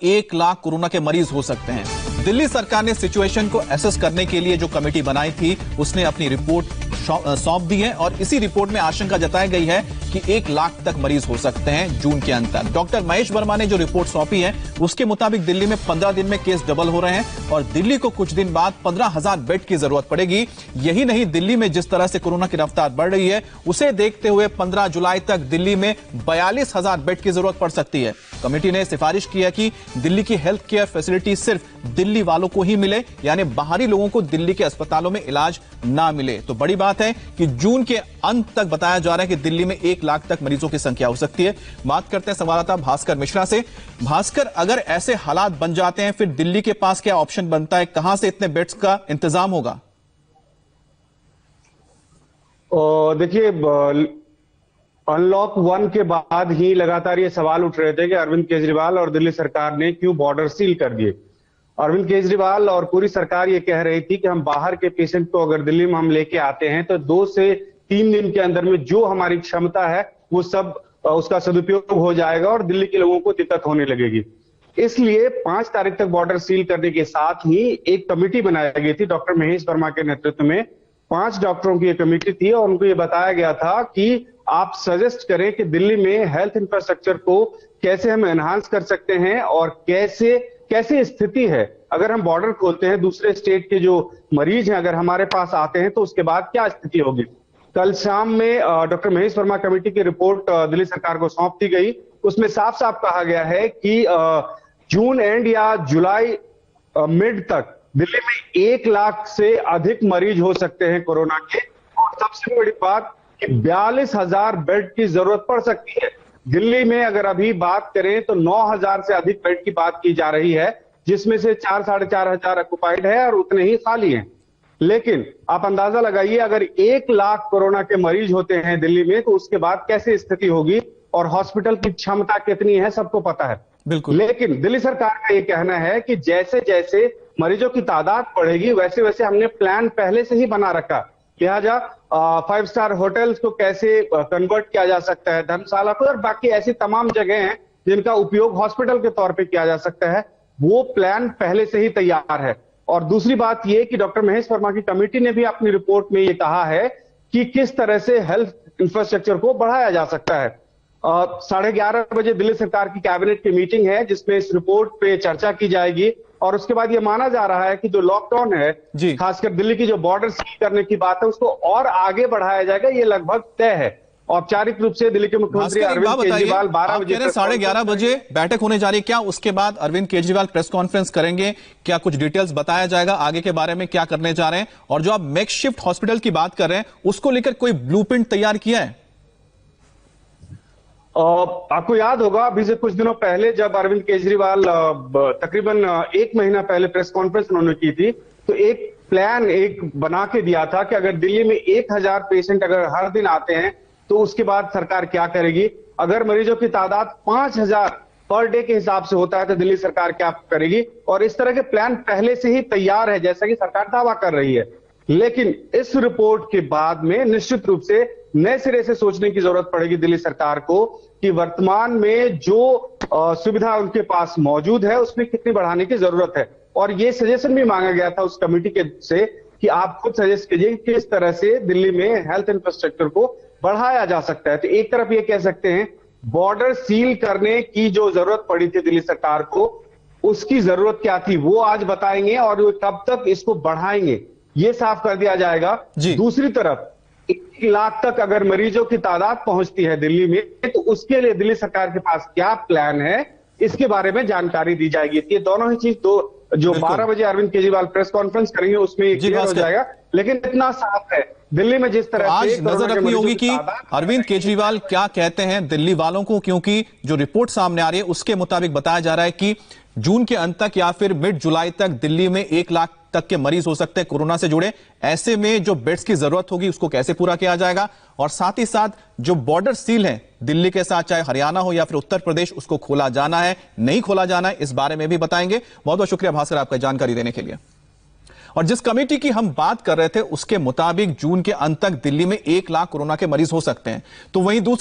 1 lakh corona के मरीज हो सकते हैं। दिल्ली सरकार ने सिचुएशन को एसेस करने के लिए जो कमेटी बनाई थी उसने अपनी रिपोर्ट सौंप दी है और इसी रिपोर्ट में आशंका जताई गई है कि 1 लाख तक मरीज हो सकते हैं जून के अंत तक। डॉक्टर महेश वर्मा ने जो रिपोर्ट सौंपी है उसके मुताबिक दिल्ली में 15 दिन में केस डबल हो रहे हैं और दिल्ली को कुछ दिन बाद 15,000 बेड की जरूरत पड़ेगी। यही नहीं, दिल्ली में जिस तरह से कोरोना की रफ्तार बढ़ रही है उसे देखते हुए 15 जुलाई तक दिल्ली में 42,000 बेड की जरूरत पड़ सकती है। कमेटी ने सिफारिश की है कि दिल्ली की हेल्थ केयर फैसिलिटी सिर्फ दिल्ली वालों को ही मिले, यानी बाहरी लोगों को दिल्ली के अस्पतालों में इलाज ना मिले। तो बड़ी बात है कि जून के अंत तक बताया जा रहा है कि दिल्ली में 1 लाख तक मरीजों की संख्या हो सकती है। बात करते हैं संवाददाता भास्कर मिश्रा से। भास्कर, अगर ऐसे हालात बन जाते हैं फिर दिल्ली के पास क्या ऑप्शन बनता है? कहां से इतने बेड्स का इंतजाम होगा? देखिए, अनलॉक 1 के बाद ही लगातार ये सवाल उठ रहे थे कि अरविंद केजरीवाल और दिल्ली सरकार ने क्यों बॉर्डर सील कर दिए। अरविंद केजरीवाल और पूरी सरकार ये कह रही थी कि हम बाहर के पेशेंट को अगर दिल्ली में हम लेके आते हैं तो 2 से 3 दिन के अंदर में जो हमारी क्षमता है वो सब उसका सदुपयोग हो जाएगा और दिल्ली के लोगों को दिक्कत होने लगेगी। इसलिए 5 तारीख तक बॉर्डर सील करने के साथ ही एक कमेटी बनाई गई थी डॉक्टर महेश वर्मा के नेतृत्व में। 5 डॉक्टरों की एक कमेटी थी और उनको ये बताया गया था कि आप सजेस्ट करें कि दिल्ली में हेल्थ इंफ्रास्ट्रक्चर को कैसे हम एनहांस कर सकते हैं और कैसे स्थिति है। अगर हम बॉर्डर खोलते हैं, दूसरे स्टेट के जो मरीज हैं अगर हमारे पास आते हैं तो उसके बाद क्या स्थिति होगी। कल शाम में डॉक्टर महेश वर्मा कमेटी की रिपोर्ट दिल्ली सरकार को सौंप दी गई। उसमें साफ साफ कहा गया है कि जून एंड या जुलाई मिड तक दिल्ली में 1 लाख से अधिक मरीज हो सकते हैं कोरोना के। और सबसे बड़ी बात कि 42,000 बेड की जरूरत पड़ सकती है। दिल्ली में अगर अभी बात करें तो 9,000 से अधिक बेड की बात की जा रही है, जिसमें से 4-4,500 ऑक्युपाइड है और उतने ही खाली हैं। लेकिन आप अंदाजा लगाइए, अगर 1 लाख कोरोना के मरीज होते हैं दिल्ली में तो उसके बाद कैसे स्थिति होगी और हॉस्पिटल की क्षमता कितनी है सबको पता है। बिल्कुल। लेकिन दिल्ली सरकार का यह कहना है कि जैसे जैसे मरीजों की तादाद बढ़ेगी वैसे वैसे हमने प्लान पहले से ही बना रखा। लिहाजा 5 स्टार होटल्स को कैसे कन्वर्ट किया जा सकता है धर्मशाला को, और बाकी ऐसी तमाम जगह हैं जिनका उपयोग हॉस्पिटल के तौर पे किया जा सकता है, वो प्लान पहले से ही तैयार है। और दूसरी बात यह कि डॉक्टर महेश वर्मा की कमेटी ने भी अपनी रिपोर्ट में ये कहा है कि किस तरह से हेल्थ इंफ्रास्ट्रक्चर को बढ़ाया जा सकता है। 11:30 बजे दिल्ली सरकार की कैबिनेट की मीटिंग है जिसमें इस रिपोर्ट पे चर्चा की जाएगी और उसके बाद ये माना जा रहा है कि जो लॉकडाउन है, खासकर दिल्ली की जो बॉर्डर सील करने की बात है, उसको और आगे बढ़ाया जाएगा। ये लगभग तय है। औपचारिक रूप से दिल्ली के मुख्यमंत्री अरविंद केजरीवाल 12 बजे 11:30 बजे बैठक होने जा रही है। क्या उसके बाद अरविंद केजरीवाल प्रेस कॉन्फ्रेंस करेंगे? क्या कुछ डिटेल्स बताया जाएगा आगे के बारे में, क्या करने जा रहे हैं? और जो आप मेकशिफ्ट हॉस्पिटल की बात कर रहे हैं उसको लेकर कोई ब्लूप्रिंट तैयार किया है? आपको याद होगा अभी से कुछ दिनों पहले जब अरविंद केजरीवाल तकरीबन 1 महीना पहले प्रेस कॉन्फ्रेंस उन्होंने की थी तो एक प्लान बना के दिया था कि अगर दिल्ली में 1,000 पेशेंट अगर हर दिन आते हैं तो उसके बाद सरकार क्या करेगी। अगर मरीजों की तादाद 5,000 पर डे के हिसाब से होता है तो दिल्ली सरकार क्या करेगी। और इस तरह के प्लान पहले से ही तैयार है जैसा कि सरकार दावा कर रही है। लेकिन इस रिपोर्ट के बाद में निश्चित रूप से नए सिरे से सोचने की जरूरत पड़ेगी दिल्ली सरकार को कि वर्तमान में जो सुविधा उनके पास मौजूद है उसमें कितनी बढ़ाने की जरूरत है। और ये सजेशन भी मांगा गया था उस कमेटी के से कि आप खुद सजेस्ट कीजिए किस तरह से दिल्ली में हेल्थ इंफ्रास्ट्रक्चर को बढ़ाया जा सकता है। तो एक तरफ ये कह सकते हैं बॉर्डर सील करने की जो जरूरत पड़ी थी दिल्ली सरकार को, उसकी जरूरत क्या थी वो आज बताएंगे और वो कब तक इसको बढ़ाएंगे ये साफ कर दिया जाएगा। दूसरी तरफ 1 लाख तक अगर मरीजों की तादाद पहुंचती है दिल्ली में तो उसके लिए दिल्ली सरकार के पास क्या प्लान है इसके बारे में जानकारी दी जाएगी। ये दोनों ही चीज जो 12 बजे अरविंद केजरीवाल प्रेस कॉन्फ्रेंस करेंगे उसमें क्लियर हो जाएगा। लेकिन इतना साफ है दिल्ली में जिस तरह आज नजर रखनी होगी कि अरविंद केजरीवाल क्या कहते हैं दिल्ली वालों को, क्योंकि जो रिपोर्ट सामने आ रही है उसके मुताबिक बताया जा रहा है कि जून के अंत तक या फिर मिड जुलाई तक दिल्ली में 1 लाख तक के मरीज हो सकते हैं कोरोना से जुड़े। ऐसे में जो बेड्स की जरूरत होगी उसको कैसे पूरा किया जाएगा, और साथ ही साथ जो बॉर्डर सील है दिल्ली के साथ, चाहे हरियाणा हो या फिर उत्तर प्रदेश, उसको खोला जाना है नहीं खोला जाना है, इस बारे में भी बताएंगे। बहुत बहुत शुक्रिया भास्कर आपका जानकारी देने के लिए। और जिस कमेटी की हम बात कर रहे थे उसके मुताबिक जून के अंत तक दिल्ली में 1 लाख कोरोना के मरीज हो सकते हैं। तो वहीं दूसरी